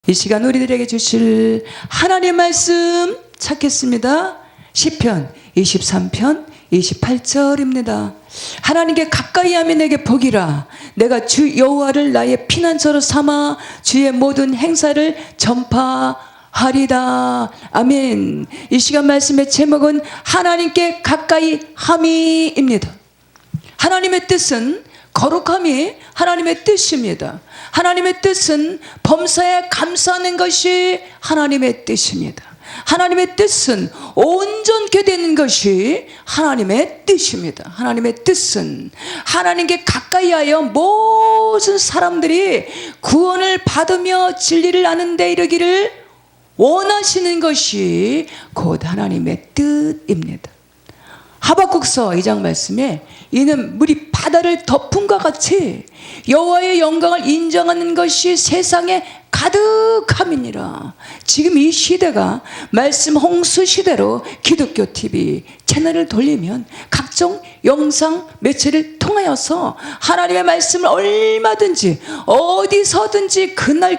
이 시간 우리들에게 주실 하나님의 말씀 찾겠습니다. 시편 23편 28절입니다. 하나님께 가까이 하면 내게 복이라. 내가 주 여호와를 나의 피난처로 삼아 주의 모든 행사를 전파하리다. 아멘. 이 시간 말씀의 제목은 하나님께 가까이 함이입니다. 하나님의 뜻은 거룩함이 하나님의 뜻입니다. 하나님의 뜻은 범사에 감사하는 것이 하나님의 뜻입니다. 하나님의 뜻은 온전케 되는 것이 하나님의 뜻입니다. 하나님의 뜻은 하나님께 가까이 하여 모든 사람들이 구원을 받으며 진리를 아는 데 이르기를 원하시는 것이 곧 하나님의 뜻입니다. 하박국서 2장 말씀에 이는 물이 바다를 덮음과 같이 여호와의 영광을 인정하는 것이 세상에 가득함이니라. 지금 이 시대가 말씀 홍수 시대로 기독교 TV 채널을 돌리면 각종 영상 매체를 통하여서 하나님의 말씀을 얼마든지 어디서든지 그날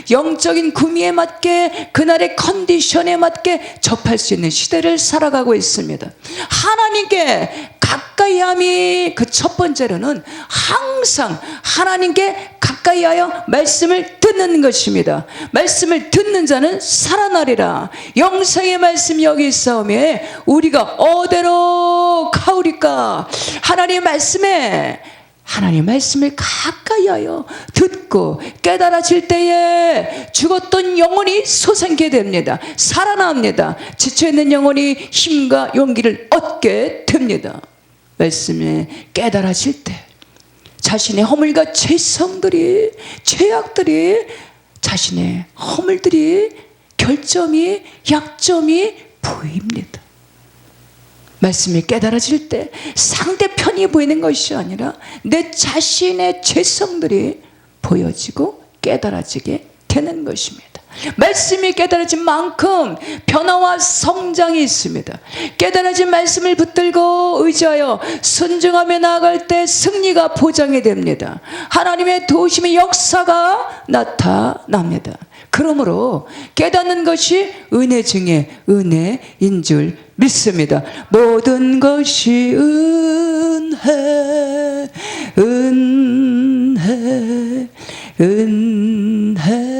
영적인 구미에 맞게 그날의 컨디션에 맞게 접할 수 있는 시대를 살아가고 있습니다. 하나님께 가까이함이 그 첫 번째로는 항상 하나님께 가까이하여 말씀을 듣는 것입니다. 말씀을 듣는 자는 살아나리라. 영생의 말씀이 여기 있사오매 우리가 어디로 가오리까. 하나님의 말씀을 가까이하여 듣고 깨달아질 때에 죽었던 영혼이 소생케 됩니다. 살아납니다. 지쳐있는 영혼이 힘과 용기를 얻게 됩니다. 말씀에 깨달아질 때 자신의 허물과 죄성들이, 죄악들이, 자신의 허물들이, 결점이, 약점이 보입니다. 말씀이 깨달아질 때 상대편이 보이는 것이 아니라 내 자신의 죄성들이 보여지고 깨달아지게 되는 것입니다. 말씀이 깨달아진 만큼 변화와 성장이 있습니다. 깨달아진 말씀을 붙들고 의지하여 순종하며 나아갈 때 승리가 보장이 됩니다. 하나님의 도우심의 역사가 나타납니다. 그러므로 깨닫는 것이 은혜 중에 은혜인 줄 믿습니다. 모든 것이 은혜, 은혜, 은혜,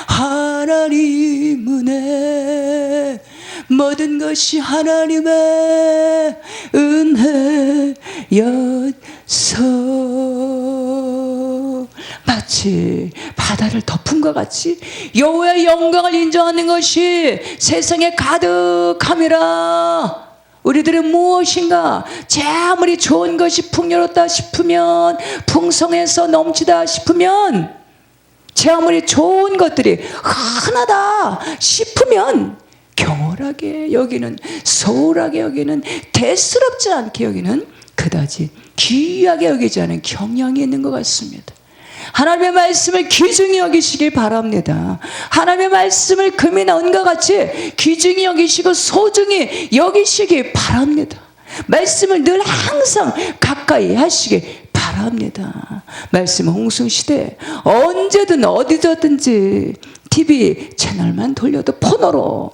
하나님 은혜, 모든 것이 하나님의 은혜였어. 마치 바다를 덮음과 같이 여호와의 영광을 인정하는 것이 세상에 가득함이라. 우리들은 무엇인가 제 아무리 좋은 것이 풍요롭다 싶으면, 풍성해서 넘치다 싶으면, 제 아무리 좋은 것들이 흔하다 싶으면 경홀하게 여기는, 소홀하게 여기는, 대수롭지 않게 여기는, 그다지 귀하게 여기지 않은 경향이 있는 것 같습니다. 하나님의 말씀을 귀중히 여기시길 바랍니다. 하나님의 말씀을 금이나 은과 같이 귀중히 여기시고 소중히 여기시길 바랍니다. 말씀을 늘 항상 가까이 하시길 바랍니다. 말씀 홍수시대 언제든 어디서든지 TV 채널만 돌려도, 폰으로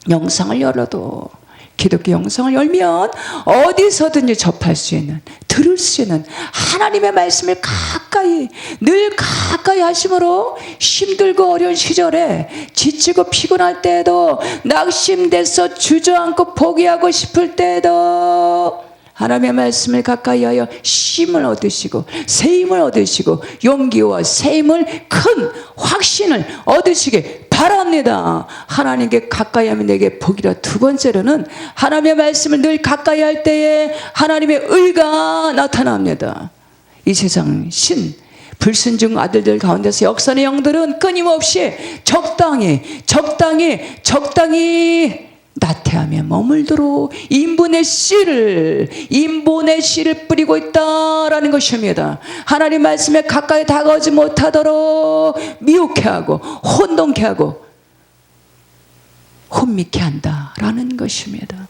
영상을 열어도, 기독교 영상을 열면 어디서든지 접할 수 있는, 들을 수 있는 하나님의 말씀을 가까이, 늘 가까이 하심으로 힘들고 어려운 시절에, 지치고 피곤할 때에도, 낙심돼서 주저앉고 포기하고 싶을 때에도 하나님의 말씀을 가까이 하여 힘을 얻으시고, 새 힘을 얻으시고, 용기와 새 힘을, 큰 확신을 얻으시게 바랍니다. 하나님께 가까이 하면 내게 복이라. 두 번째로는 하나님의 말씀을 늘 가까이 할 때에 하나님의 의가 나타납니다. 이 세상 불순종 아들들 가운데서 역사의 영들은 끊임없이 적당히 나태하며 머물도록 인본의 씨를 뿌리고 있다라는 것입니다. 하나님 말씀에 가까이 다가오지 못하도록 미혹해 하고, 혼동케 하고, 혼미케 한다라는 것입니다.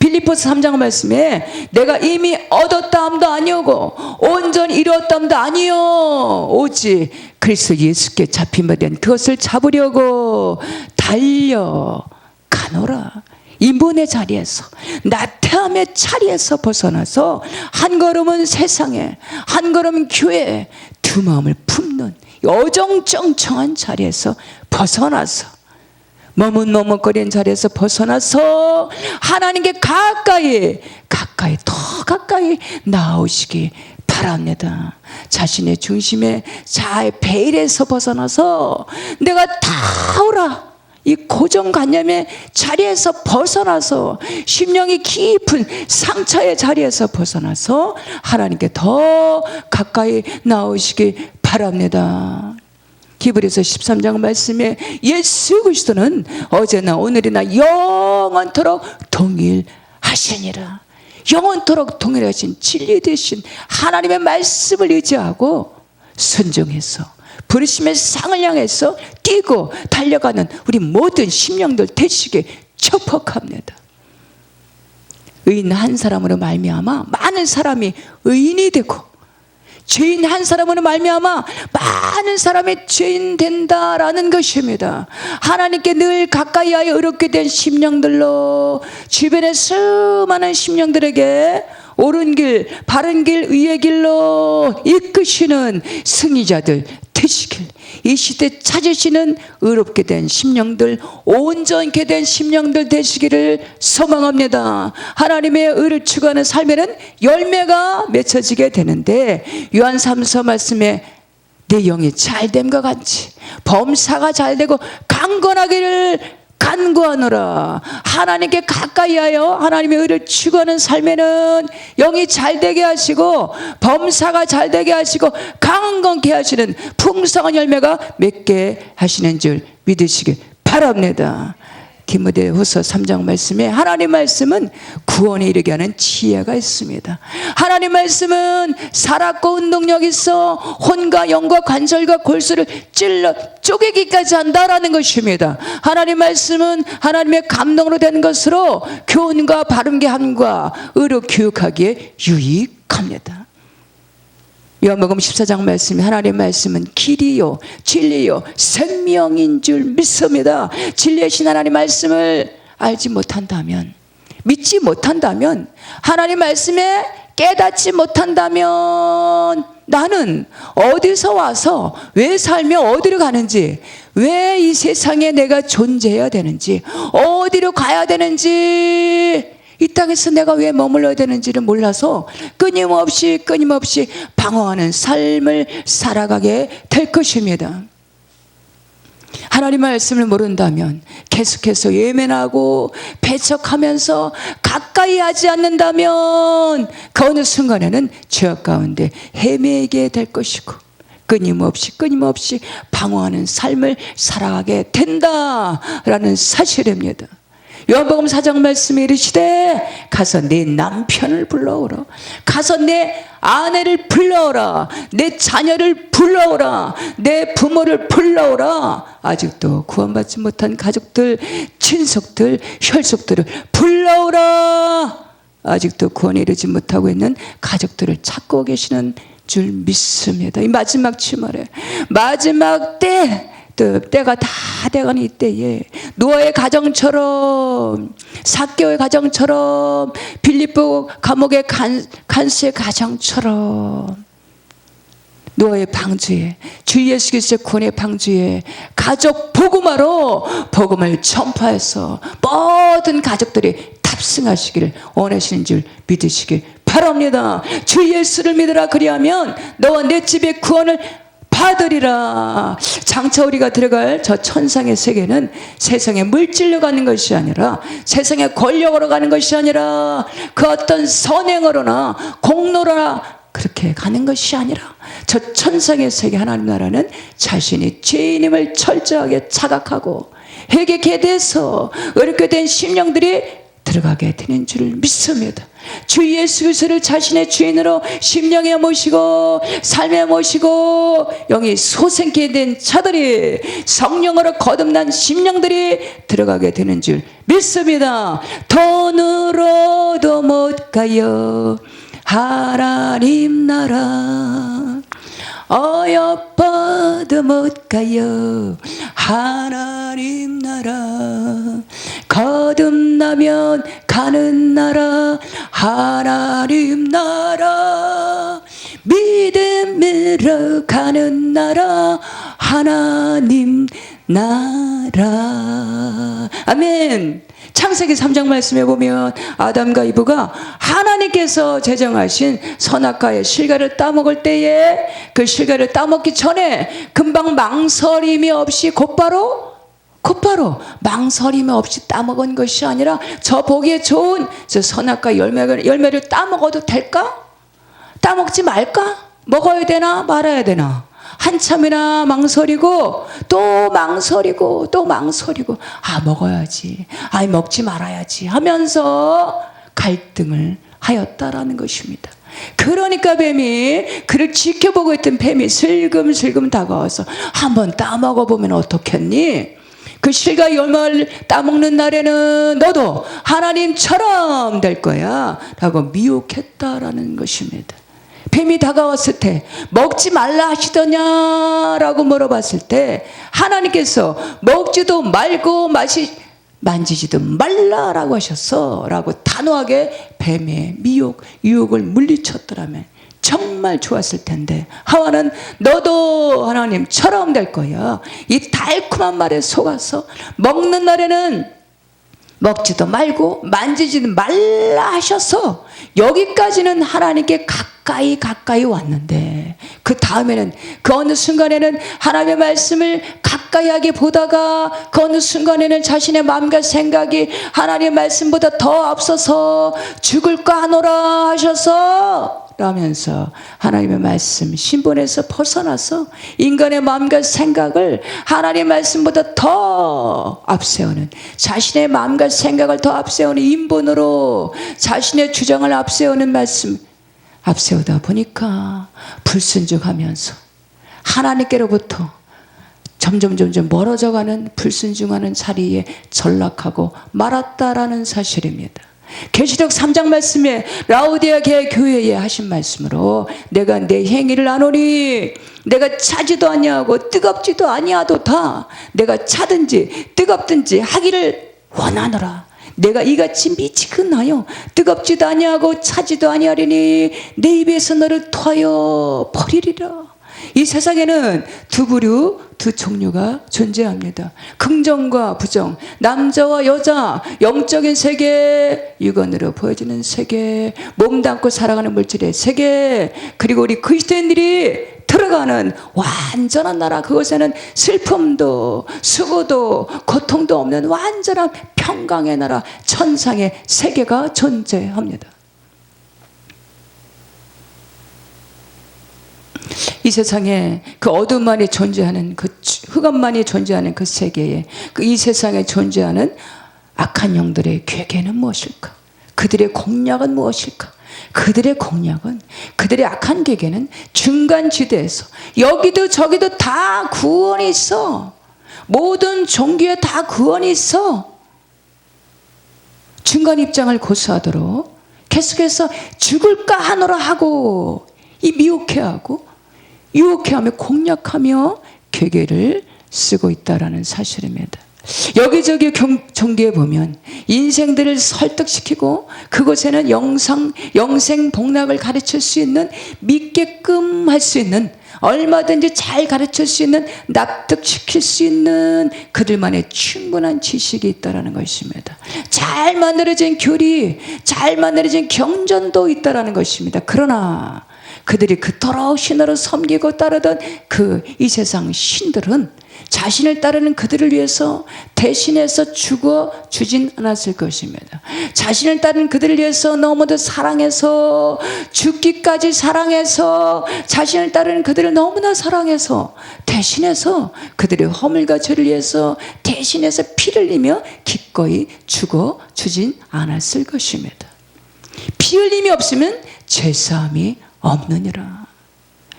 빌립보서 3장 말씀에 내가 이미 얻었다함도 아니오고 온전히 이루었다함도 아니요 오직 그리스도 예수께 잡힌 바 된 그것을 잡으려고 달려가노라. 인본의 자리에서, 나태함의 자리에서 벗어나서 한 걸음은 세상에, 한 걸음은 교회에 두 마음을 품는 어정쩡쩡한 자리에서 벗어나서, 머뭇머뭇거리는 자리에서 벗어나서 하나님께 가까이 더 가까이 나오시기 바랍니다. 자신의 중심에 자의 베일에서 벗어나서 내가 다 오라, 이 고정관념의 자리에서 벗어나서 심령이 깊은 상처의 자리에서 벗어나서 하나님께 더 가까이 나오시기 바랍니다. 히브리서 13장 말씀에 예수 그리스도는 어제나 오늘이나 영원토록 동일하시니라. 영원토록 동일하신 진리 되신 하나님의 말씀을 의지하고 순종해서 부르심의 상을 향해서 뛰고 달려가는 우리 모든 심령들 되시길 축복합니다. 의인 한 사람으로 말미암아 많은 사람이 의인이 되고, 죄인 한 사람으로 말미암아 많은 사람이 죄인 된다라는 것입니다. 하나님께 늘 가까이하여 의롭게 된 심령들로 주변의 수많은 심령들에게 옳은 길, 바른 길, 의의 길로 이끄시는 승리자들 되시길, 이 시대 찾으시는 의롭게 된 심령들, 온전케 된 심령들 되시기를 소망합니다. 하나님의 의를 추구하는 삶에는 열매가 맺혀지게 되는데, 요한 3서 말씀에 내 영이 잘됨과 같이 범사가 잘되고 강건하기를 간구하노라. 하나님께 가까이하여 하나님의 의를 추구하는 삶에는 영이 잘되게 하시고 범사가 잘되게 하시고 강건케 하시는 풍성한 열매가 맺게 하시는 줄 믿으시길 바랍니다. 디모데후서 3장 말씀에 하나님 말씀은 구원에 이르게 하는 지혜가 있습니다. 하나님 말씀은 살았고 운동력 있어 혼과 영과 관절과 골수를 찔러 쪼개기까지 한다라는 것입니다. 하나님 말씀은 하나님의 감동으로 된 것으로 교훈과 바른게 함과 의로 교육하기에 유익합니다. 요한복음 14장 말씀이 하나님의 말씀은 길이요 진리요 생명인 줄 믿습니다. 진리이신 하나님 말씀을 알지 못한다면, 믿지 못한다면, 하나님 말씀에 깨닫지 못한다면 나는 어디서 와서 왜 살며 어디로 가는지, 왜 이 세상에 내가 존재해야 되는지, 어디로 가야 되는지, 이 땅에서 내가 왜 머물러야 되는지를 몰라서 끊임없이 방황하는 삶을 살아가게 될 것입니다. 하나님 말씀을 모른다면, 계속해서 외면하고 배척하면서 가까이 하지 않는다면 그 어느 순간에는 죄악 가운데 헤매게 될 것이고, 끊임없이 방황하는 삶을 살아가게 된다라는 사실입니다. 요한복음 4장 말씀에 이르시되 가서 내 남편을 불러오라, 가서 내 아내를 불러오라, 내 자녀를 불러오라, 내 부모를 불러오라. 아직도 구원받지 못한 가족들, 친속들, 혈속들을 불러오라. 아직도 구원에 이르지 못하고 있는 가족들을 찾고 계시는 줄 믿습니다. 이 마지막 주말에, 마지막 때가 다 돼가는 이때에 노아의 가정처럼, 삭개오의 가정처럼, 빌립보 감옥의 간수의 가정처럼, 노아의 방주에, 주 예수 그리스도의 구원의 방주에 가족 복음화로 복음을 전파해서 모든 가족들이 탑승하시기를 원하시는 줄 믿으시길 바랍니다. 주 예수를 믿으라, 그리하면 너와 내 집의 구원을 받으리라. 장차 우리가 들어갈 저 천상의 세계는 세상의 물질로 가는 것이 아니라, 세상의 권력으로 가는 것이 아니라, 그 어떤 선행으로나 공로나 그렇게 가는 것이 아니라, 저 천상의 세계 하나님 나라는 자신이 죄인임을 철저하게 자각하고 회개케 돼서 어렵게 된 심령들이 들어가게 되는 줄 믿습니다. 주 예수 그리스도를 자신의 주인으로 심령에 모시고 삶에 모시고 영이 소생케 된 자들이, 성령으로 거듭난 심령들이 들어가게 되는 줄 믿습니다. 돈으로도 못 가요 하나님 나라. 어여뻐도 못 가요 하나님 나라. 거듭나면 가는 나라 하나님 나라. 믿음으로 가는 나라 하나님 나라. 아멘. 창세기 3장 말씀에 보면 아담과 이브가 하나님께서 제정하신 선악과의 실과를 따먹을 때에 그 실과를 따먹기 전에 금방 망설임이 없이 곧바로 망설임이 없이 따먹은 것이 아니라 저 보기에 좋은 저 선악과 열매를 따먹어도 될까? 따먹지 말까? 먹어야 되나 말아야 되나? 한참이나 망설이고 또 망설이고 또 망설이고 먹어야지 먹지 말아야지 하면서 갈등을 하였다라는 것입니다. 그러니까 뱀이 그를 지켜보고 있던 뱀이 슬금슬금 다가와서 한번 따먹어보면 어떻겠니? 그 실과 열매를 따먹는 날에는 너도 하나님처럼 될 거야 라고 미혹했다라는 것입니다. 뱀이 다가왔을 때 먹지 말라 하시더냐라고 물어봤을 때 하나님께서 먹지도 말고 만지지도 말라라고 하셨어 라고 단호하게 뱀의 유혹을 물리쳤더라면 정말 좋았을 텐데 하와는 너도 하나님처럼 될 거야. 이 달콤한 말에 속아서 먹는 날에는 먹지도 말고 만지지도 말라 하셔서 여기까지는 하나님께 가까이 왔는데 그 다음에는 그 어느 순간에는 하나님의 말씀을 가까이 하게 보다가 그 어느 순간에는 자신의 마음과 생각이 하나님의 말씀보다 더 앞서서 죽을까 하노라 하셔서 라면서 하나님의 말씀 신분에서 벗어나서 인간의 마음과 생각을 하나님의 말씀보다 더 앞세우는 자신의 마음과 생각을 더 앞세우는 인본으로 자신의 주장을 앞세우는 말씀 앞세우다 보니까 불순종하면서 하나님께로부터 점점 멀어져가는 불순종하는 자리에 전락하고 말았다라는 사실입니다. 계시록 3장 말씀에 라오디아 교회에 하신 말씀으로 내가 내 행위를 아노니 내가 차지도 아니하고 뜨겁지도 아니하도다. 내가 차든지 뜨겁든지 하기를 원하노라. 내가 이같이 미치겠나요? 뜨겁지도 아니하고 차지도 아니하리니 내 입에서 너를 토하여 버리리라. 이 세상에는 두 부류, 두 종류가 존재합니다. 긍정과 부정, 남자와 여자, 영적인 세계, 육안으로 보여지는 세계, 몸담고 살아가는 물질의 세계, 그리고 우리 그리스도인들이 들어가는 완전한 나라, 그것에는 슬픔도 수고도 고통도 없는 완전한 평강의 나라, 천상의 세계가 존재합니다. 이 세상에 그 어둠만이 존재하는 그 흑암만이 존재하는 그 세계에 이 세상에 존재하는 악한 영들의 괴계는 무엇일까? 그들의 공략은 무엇일까? 그들의 공략은 그들의 악한 괴계는 중간지대에서 여기도 저기도 다 구원이 있어. 모든 종교에 다 구원이 있어. 중간 입장을 고수하도록 계속해서 죽을까 하노라 하고 이 미혹해하고 유혹해하며 공략하며 괴계를 쓰고 있다라는 사실입니다. 여기저기 종교에 보면 인생들을 설득시키고 그곳에는 영생 복락을 가르칠 수 있는 믿게끔 할 수 있는 얼마든지 잘 가르칠 수 있는 납득시킬 수 있는 그들만의 충분한 지식이 있다는 것입니다. 잘 만들어진 교리, 잘 만들어진 경전도 있다는 것입니다. 그러나 그들이 그토록 신으로 섬기고 따르던 이 세상 신들은 자신을 따르는 그들을 위해서 대신해서 죽어주진 않았을 것입니다. 자신을 따르는 그들을 위해서 너무도 사랑해서 죽기까지 사랑해서 자신을 따르는 그들을 너무나 사랑해서 대신해서 그들의 허물과 죄를 위해서 대신해서 피를 흘리며 기꺼이 죽어주진 않았을 것입니다. 피 흘림이 없으면 죄사함이 없느니라.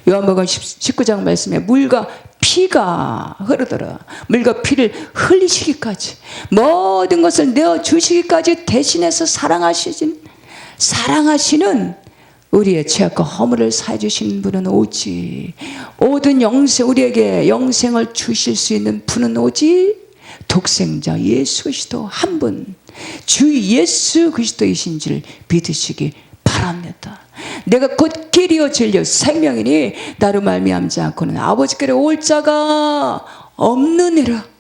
요한복음 19장 말씀에 물과 피가 흐르더라. 물과 피를 흘리시기까지 모든 것을 내어주시기까지 대신해서 사랑하시는 우리의 죄악과 허물을 사해 주시는 분은 오직 모든 영생, 우리에게 영생을 주실 수 있는 분은 오직 독생자 예수 그리스도 한 분, 주 예수 그리스도이신지를 믿으시기 바랍니다. 내가 곧 길이요 진리요 생명이니 나로 말미암지 않고는 아버지께로 올 자가 없느니라.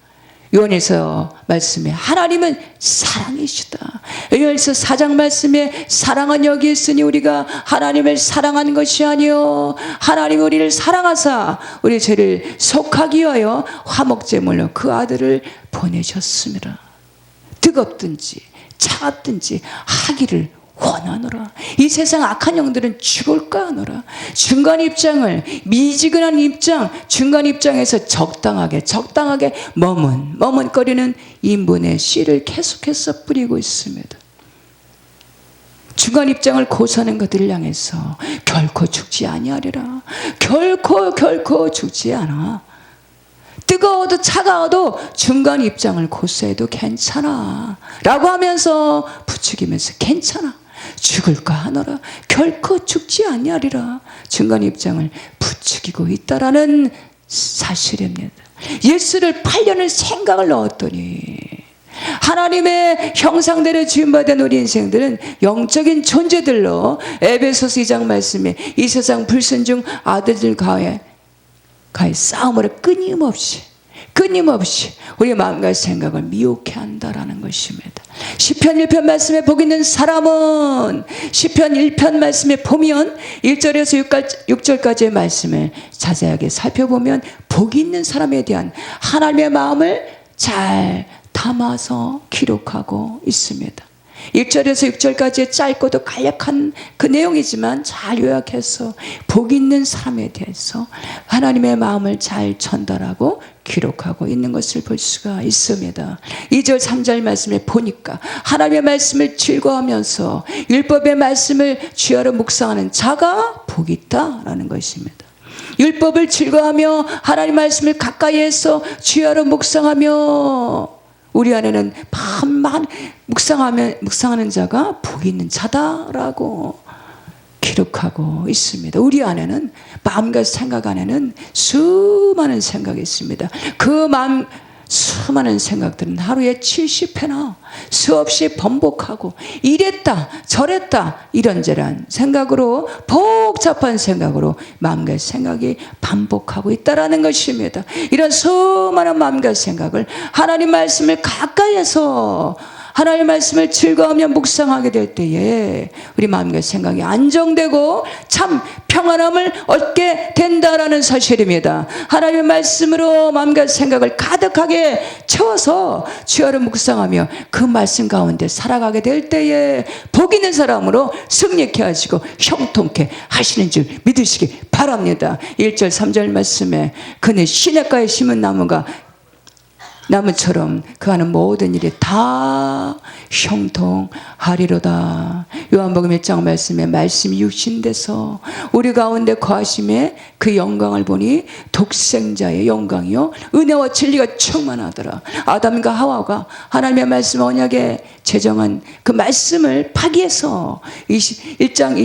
요한일서 말씀에 하나님은 사랑이시다. 요한일서 4장 말씀에 사랑은 여기 있으니 우리가 하나님을 사랑하는 것이 아니요 하나님 우리를 사랑하사 우리 죄를 속하기 위하여 화목제물로 그 아들을 보내셨습니다. 뜨겁든지 차갑든지 하기를 원하노라. 이 세상 악한 영들은 죽을까 하노라. 중간 입장을, 미지근한 입장, 중간 입장에서 적당하게 머뭇거리는 인본의 씨를 계속해서 뿌리고 있습니다. 중간 입장을 고수하는 것들을 향해서 결코 죽지 아니하리라. 결코 죽지 않아. 뜨거워도 차가워도 중간 입장을 고수해도 괜찮아 라고 하면서 부추기면서 괜찮아, 죽을까 하노라, 결코 죽지 아니하리라 중간 입장을 부추기고 있다라는 사실입니다. 예수를 8년을 생각을 넣었더니 하나님의 형상대로 지음받은 우리 인생들은 영적인 존재들로 에베소서 2장 말씀에 이 세상 불순종 아들들과의 싸움으로 끊임없이 우리의 마음과 생각을 미혹해 한다라는 것입니다. 시편 1편 말씀에 복 있는 사람은, 시편 1편 말씀에 보면 1절에서 6절까지의 말씀을 자세하게 살펴보면 복 있는 사람에 대한 하나님의 마음을 잘 담아서 기록하고 있습니다. 1절에서 6절까지의 짧고도 간략한 그 내용이지만 잘 요약해서 복 있는 사람에 대해서 하나님의 마음을 잘 전달하고 기록하고 있는 것을 볼 수가 있습니다. 2절 3절 말씀을 보니까 하나님의 말씀을 즐거워하면서 율법의 말씀을 주야로 묵상하는 자가 복이 있다라는 것입니다. 율법을 즐거워하며 하나님의 말씀을 가까이에서 주야로 묵상하며 우리 안에는 밤만 묵상하는 자가 복이 있는 자다라고 기록하고 있습니다. 우리 안에는, 마음과 생각 안에는 수많은 생각이 있습니다. 그 마음 수많은 생각들은 하루에 70회나 수없이 번복하고 이랬다 저랬다 이런저런 생각으로, 복잡한 생각으로 마음과 생각이 반복하고 있다라는 것입니다. 이런 수많은 마음과 생각을 하나님 말씀을 가까이에서 하나님의 말씀을 즐거워하며 묵상하게 될 때에 우리 마음과 생각이 안정되고 참 평안함을 얻게 된다라는 사실입니다. 하나님의 말씀으로 마음과 생각을 가득하게 채워서 주야로 묵상하며 그 말씀 가운데 살아가게 될 때에 복 있는 사람으로 승리케 하시고 형통케 하시는 줄 믿으시기 바랍니다. 1절 3절 말씀에 그는 시냇가에 심은 나무처럼 그 하는 모든 일이 다 형통하리로다. 요한복음 1장 말씀에 말씀이 육신돼서 우리 가운데 거하심에 그 영광을 보니 독생자의 영광이요 은혜와 진리가 충만하더라. 아담과 하와가 하나님의 말씀 언약에 제정한 그 말씀을 파기해서 3장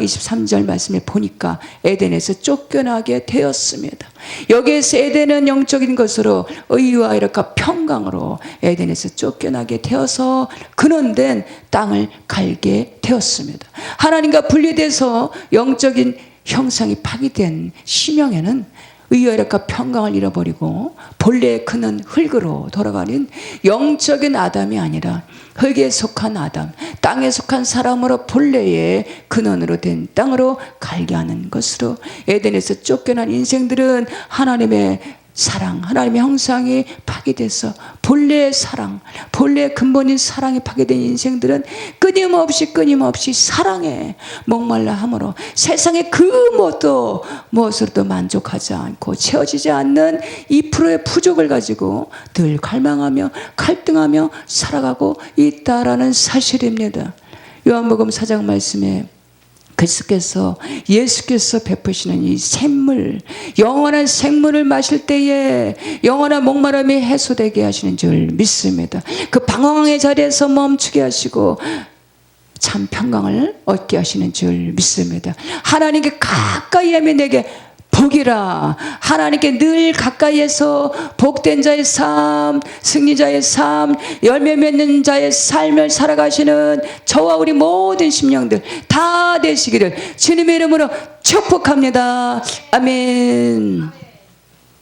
23절 말씀에 보니까 에덴에서 쫓겨나게 되었습니다. 여기에서 에덴은 영적인 것으로 의와 이렇게 평강으로 에덴에서 쫓겨나게 되어서 근원된 땅을 갈게 되었습니다. 하나님과 분리돼서 영적인 형상이 파괴된 심령에는 의와 이렇게 평강을 잃어버리고 본래의 그는 흙으로 돌아가는 영적인 아담이 아니라 흙에 속한 아담, 땅에 속한 사람으로 본래의 근원으로 된 땅으로 갈게 하는 것으로 에덴에서 쫓겨난 인생들은 하나님의 사랑, 하나님의 형상이 파괴돼서 본래의 사랑, 본래의 근본인 사랑이 파괴된 인생들은 끊임없이 사랑에 목말라 함으로 세상의 그 무엇으로도 만족하지 않고 채워지지 않는 2%의 부족을 가지고 늘 갈망하며 갈등하며 살아가고 있다라는 사실입니다. 요한복음 4장 말씀에 그리스도께서 예수께서 베푸시는 이 샘물, 영원한 생물을 마실 때에 영원한 목마름이 해소되게 하시는 줄 믿습니다. 그 방황의 자리에서 멈추게 하시고 참 평강을 얻게 하시는 줄 믿습니다. 하나님께 가까이 하면 내게 복이라. 하나님께 늘 가까이에서 복된 자의 삶, 승리자의 삶, 열매 맺는 자의 삶을 살아가시는 저와 우리 모든 심령들 다 되시기를 주님의 이름으로 축복합니다. 아멘.